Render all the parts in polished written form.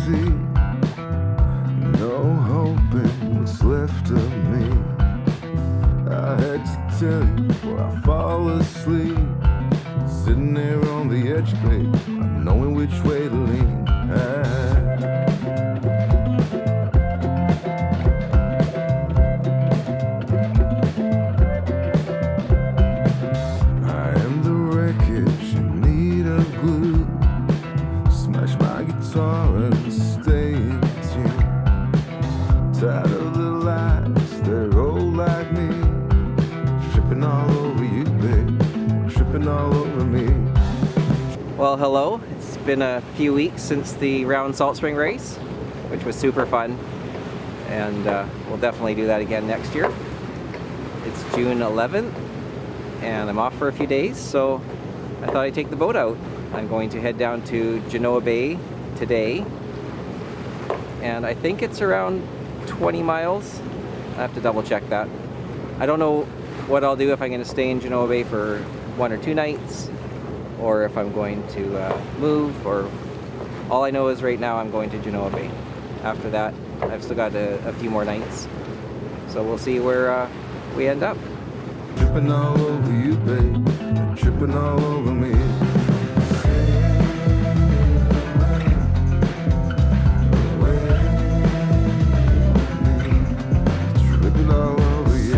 see. No hope in what's left of me. I had to tell you before I fall asleep. Sitting there on the edge, babe, not knowing which way to lean. I am the wreckage in need of glue. Smash my guitar and stay in tune. Tired of the lies, they're old like me. Tripping all over you, babe. Tripping all over me. Well, hello. It's been a few weeks since the round salt swing race, which was super fun, and we'll definitely do that again next year. It's June 11th, and I'm off for a few days, so I thought I'd take the boat out. I'm going to head down to Genoa Bay today, and I think it's around 20 miles. I have to double check that. I don't know what I'll do, if I'm going to stay in Genoa Bay for 1 or 2 nights, or if I'm going to move, or all I know is right now I'm going to Genoa Bay. After that, I've still got a few more nights, so we'll see where we end up. Tripping all over you, babe. Tripping all over me. Tripping all over you.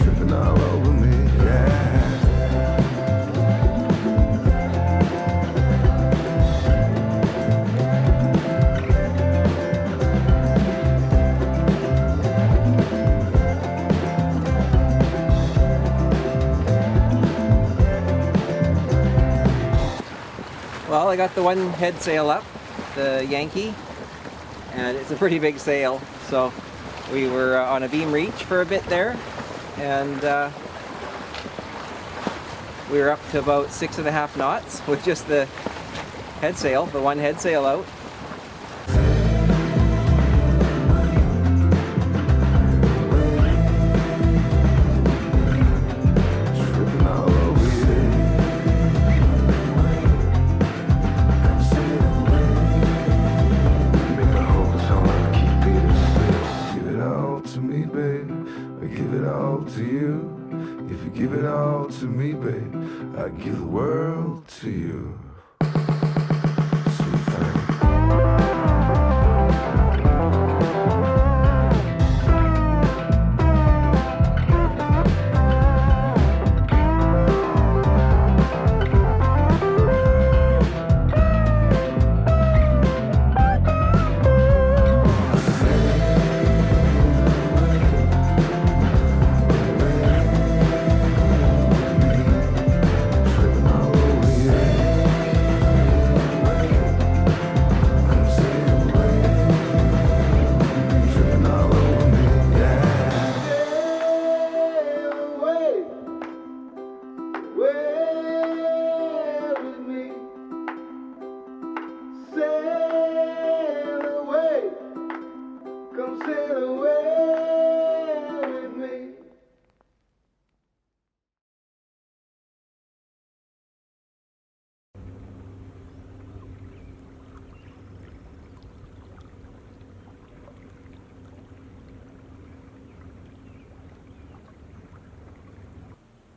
Tripping all over me, yeah. Well, I got the one head sail up, the Yankee, and it's a pretty big sail. So we were on a beam reach for a bit there, and we were up to about 6.5 knots with just the head sail, the one head sail out. Tripping all over you. Make a whole song, keep it still. Give it all to me, babe. I give it all to you. If you give it all to me, babe, I give the world to you. Sweet thing. Tripping all over you. Come sail away. Tripping all over me, yeah. Sail away, away with me. Sail away, come sail away with me.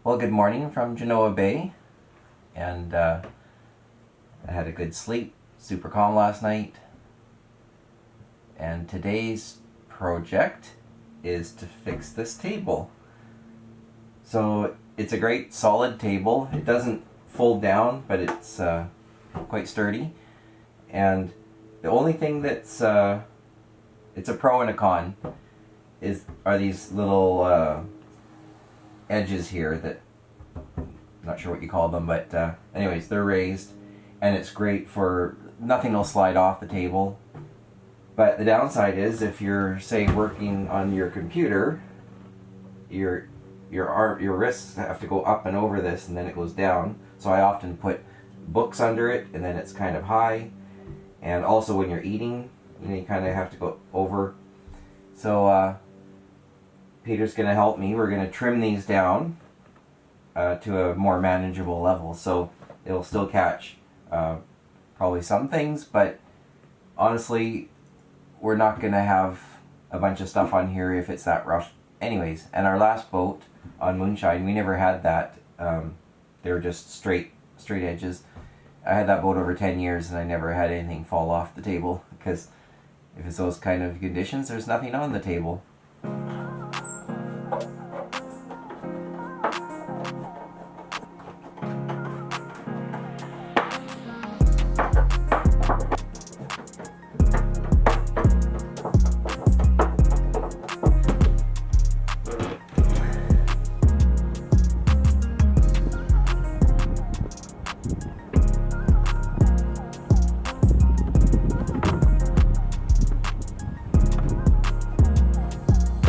Well, good morning from Genoa Bay, and I had a good sleep, super calm last night, and today's project is to fix this table. So it's a great solid table. It doesn't fold down, but it's quite sturdy, and the only thing that's it's a pro and a con are these little edges here that I'm not sure what you call them, but anyways, they're raised, and it's great for nothing will slide off the table. But the downside is, if you're, say, working on your computer, your wrists have to go up and over this, and then it goes down. So I often put books under it, and then it's kind of high. And also when you're eating, you kind of have to go over. So Peter's going to help me. We're going to trim these down to a more manageable level. So it'll still catch probably some things, but honestly, we're not going to have a bunch of stuff on here if it's that rough anyways. And our last boat on Moonshine, we never had that. They were just straight edges. I had that boat over 10 years and I never had anything fall off the table, because if it's those kind of conditions, there's nothing on the table.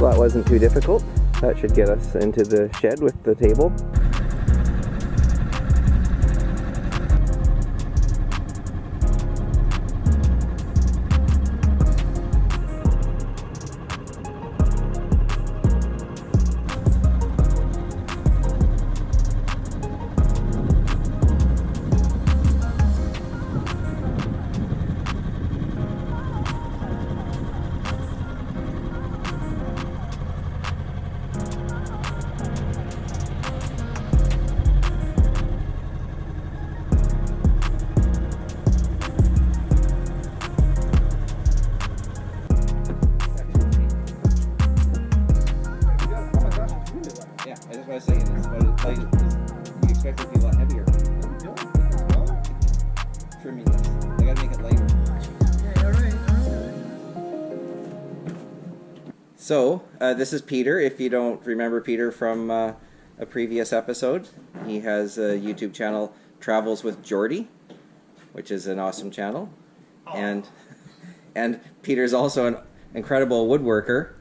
Well, that wasn't too difficult. That should get us into the shed with the table. I was saying, it's about as light as you expect it to be a lot heavier. Trimming this. I gotta make it lighter. Okay, alright. So, this is Peter. If you don't remember Peter from a previous episode, he has a YouTube channel, Travels with Geordie, which is an awesome channel. Oh. And Peter's also an incredible woodworker.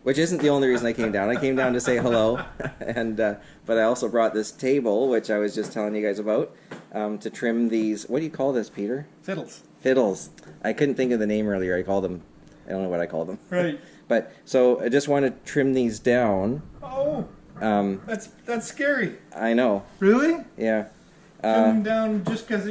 Which isn't the only reason I came down. I came down to say hello, and but I also brought this table, which I was just telling you guys about, to trim these. What do you call this, Peter? Fiddles. Fiddles. I couldn't think of the name earlier. I called them. I don't know what I called them. Right. But so I just want to trim these down. Oh. That's scary. I know. Really? Yeah. Trim them down just because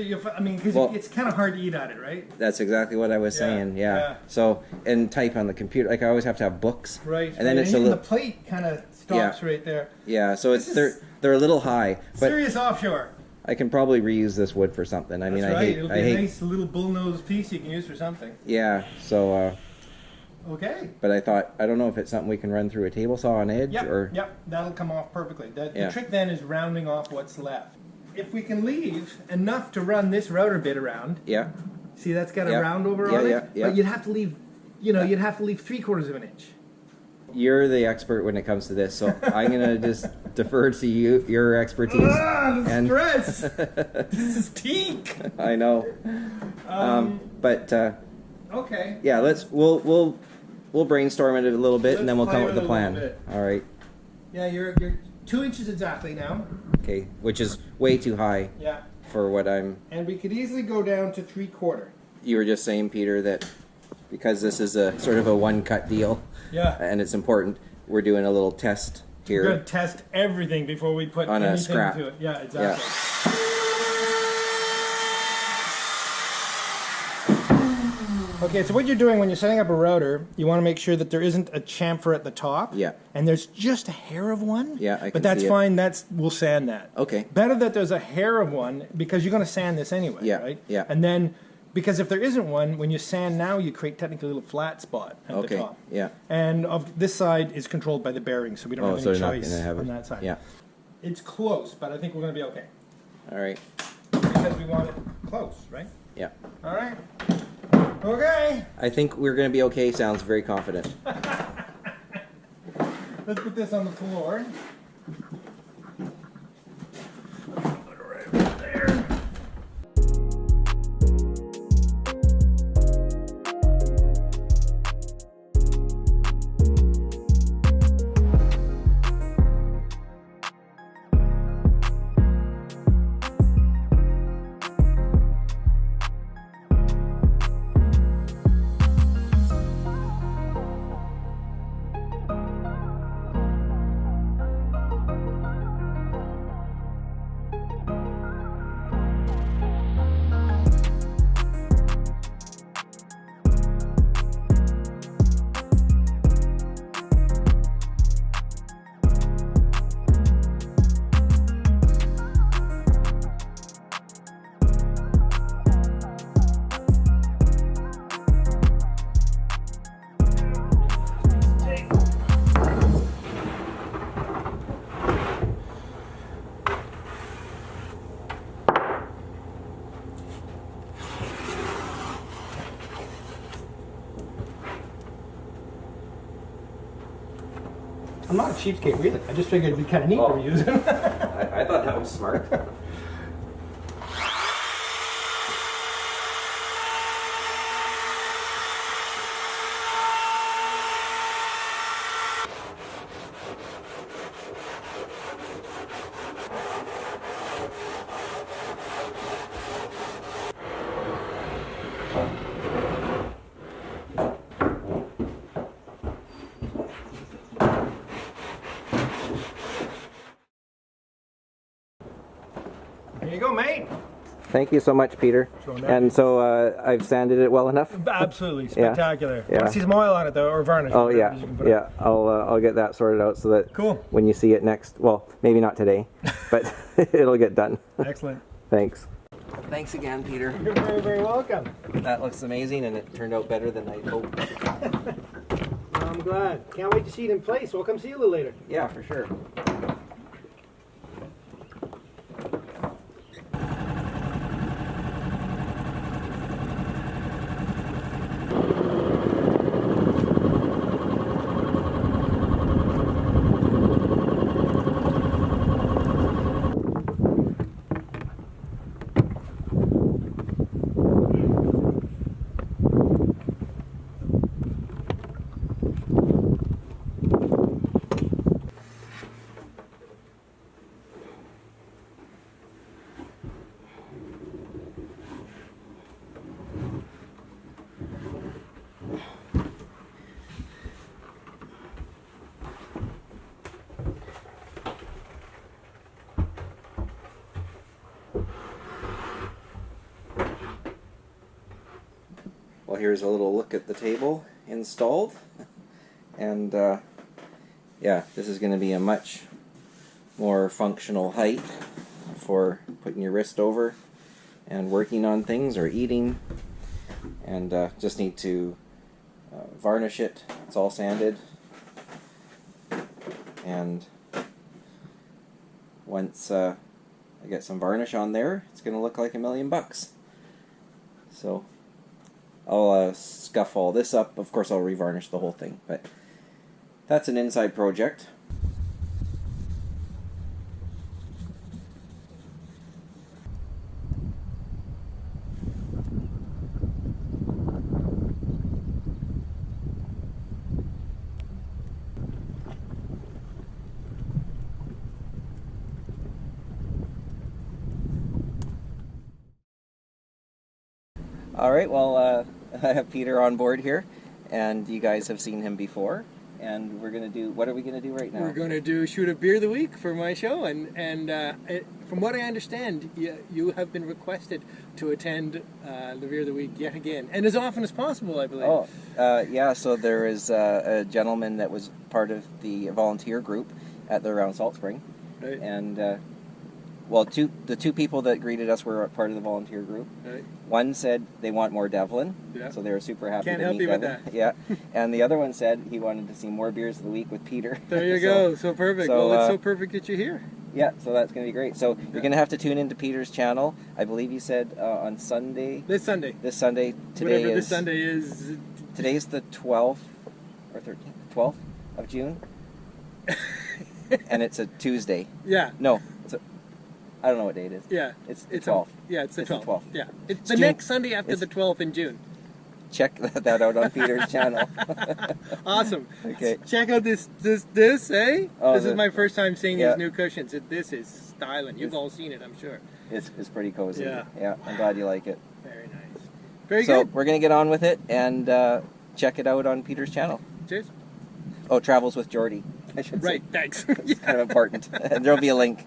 Well, it's kind of hard to eat at it, right? That's exactly what I was saying. Yeah. So and type on the computer. Like I always have to have books. Right. And then it's a even little. the plate kind of stops right there. Yeah. So it's they're a little high. But Serious offshore. I can probably reuse this wood for something. I mean, That's I right. hate. It'll be I hate. a nice little bullnose piece you can use for something. Yeah. So. Okay. But I thought, I don't know if it's something we can run through a table saw on edge or. Yep. That'll come off perfectly. The trick then is rounding off what's left. If we can leave enough to run this router bit around. Yeah. See, that's got a round over on it. Yeah. But you'd have to leave, you'd have to leave 3/4 of an inch. You're the expert when it comes to this, so I'm gonna just defer to you, your expertise. The stress. This is teak. I know. But okay. yeah, we'll brainstorm it a little bit, and then we'll come up with a plan. All right. Yeah, you're 2 inches exactly now. Okay, which is way too high. Yeah. For what I'm. And we could easily go down to 3/4. You were just saying, Peter, that because this is a sort of a one-cut deal. Yeah. And it's important. We're doing a little test here. We're going to test everything before we put on anything a scrap. to it. Yeah, exactly. Yeah. Okay, so what you're doing when you're setting up a router, you want to make sure that there isn't a chamfer at the top. Yeah. And there's just a hair of one. Yeah, I can But that's see it. fine. We'll sand that. Okay. Better that there's a hair of one because you're going to sand this anyway, Yeah, right? yeah. And then, because if there isn't one, when you sand now, you create technically a little flat spot at the top. Yeah. And this side is controlled by the bearing, so we don't have any choice on that side. Yeah. It's close, but I think we're going to be okay. All right. Because we want it close, right? Yeah. All right. Okay. I think we're going to be okay. Sounds very confident. Let's put this on the floor. Put it right over there. I'm not a cheapskate really. I just figured it'd be kind of neat to reuse them. I thought that was smart. There you go, mate. Thank you so much, Peter. So nice. And so I've sanded it well enough? Absolutely spectacular. Yeah. Want to see some oil on it though, or varnish? Oh yeah, You can put it. yeah. I'll get that sorted out so that Cool. when you see it next, well, maybe not today, but it'll get done. Excellent. Thanks. Thanks again, Peter. You're very, very welcome. That looks amazing, and it turned out better than I hoped. I'm glad. Can't wait to see it in place. We'll come see you a little later. Yeah, for sure. Well, here's a little look at the table installed, and yeah, this is going to be a much more functional height for putting your wrist over and working on things or eating, and just need to varnish it. It's all sanded, and once I get some varnish on there, it's going to look like $1,000,000. So I'll scuff all this up. Of course, I'll revarnish the whole thing, but that's an inside project. All right, well, I have Peter on board here, and you guys have seen him before, and we're going to do, what are we going to do right now? We're going to shoot a beer of the week for my show, and from what I understand, you have been requested to attend the beer of the week yet again, and as often as possible, I believe. Oh, yeah, so there is a gentleman that was part of the volunteer group at the Round Salt Spring, Right. and well, the two people that greeted us were part of the volunteer group. Right. One said they want more Devlin, Yeah. so they were super happy Can't to help meet you with Devlin. that. Yeah, and the other one said he wanted to see more beers of the week with Peter. There you So, go. So perfect. so, Well, it's so perfect that you're here. Yeah, so that's going to be great. So you're going to have to tune into Peter's channel. I believe you said on Sunday. This Sunday. This Sunday. Today Whatever is this Sunday is. Today's the 12th or 13th, 12th of June, and it's a Tuesday. Yeah. No, I don't know what day it is. Yeah. It's the 12th. It's the 12th. Yeah. It's the June. next Sunday after It's- the 12th in June. Check that out on Peter's channel. Awesome. Okay. Check out this, eh? Oh, This is my first time seeing yeah. these new cushions. This is styling. You've all seen it, I'm sure. It's pretty cozy. Yeah. Yeah, I'm glad you like it. Very nice. Very So good. we're going to get on with it and check it out on Peter's channel. Cheers. Oh, Travels with Geordie, I should say. Right, thanks. It's kind of important. And there'll be a link.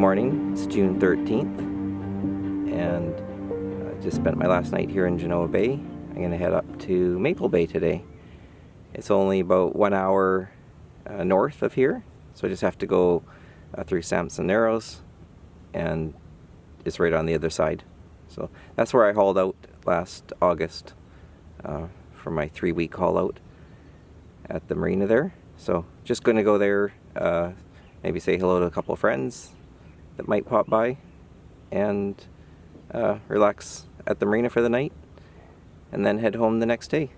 morning. It's June 13th, and I just spent my last night here in Genoa Bay. I'm going to head up to Maple Bay today. It's only about 1 hour north of here, so I just have to go through Samson Narrows, and it's right on the other side. So that's where I hauled out last August for my 3-week haul out at the marina there. So just going to go there, maybe say hello to a couple of friends that might pop by, and relax at the marina for the night, and then head home the next day.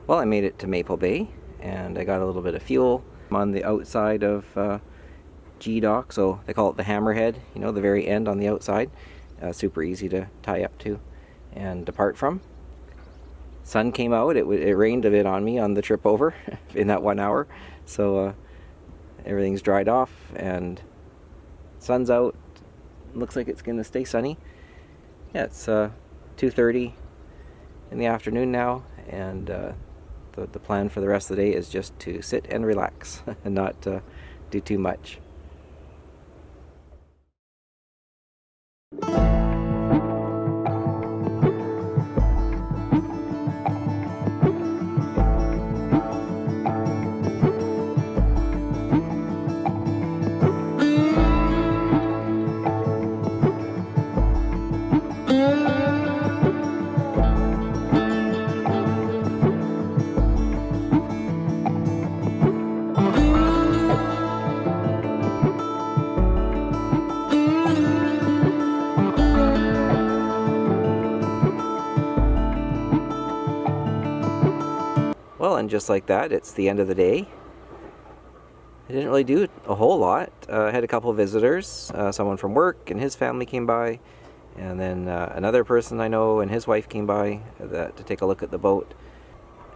Well, I made it to Maple Bay, and I got a little bit of fuel. I'm on the outside of G Dock, so they call it the hammerhead, you know, the very end on the outside. Super easy to tie up to and depart from. Sun came out. It rained a bit on me on the trip over in that 1 hour, so everything's dried off and sun's out. Looks like it's going to stay sunny. Yeah, it's 2:30 in the afternoon now, and the plan for the rest of the day is just to sit and relax and not do too much. Well, and just like that, it's the end of the day. I didn't really do a whole lot. I had a couple of visitors. Someone from work and his family came by, and then another person I know and his wife came by to take a look at the boat.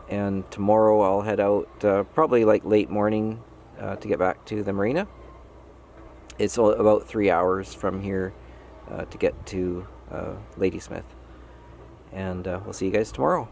And tomorrow I'll head out probably like late morning to get back to the marina. It's about 3 hours from here to get to Ladysmith. And we'll see you guys tomorrow.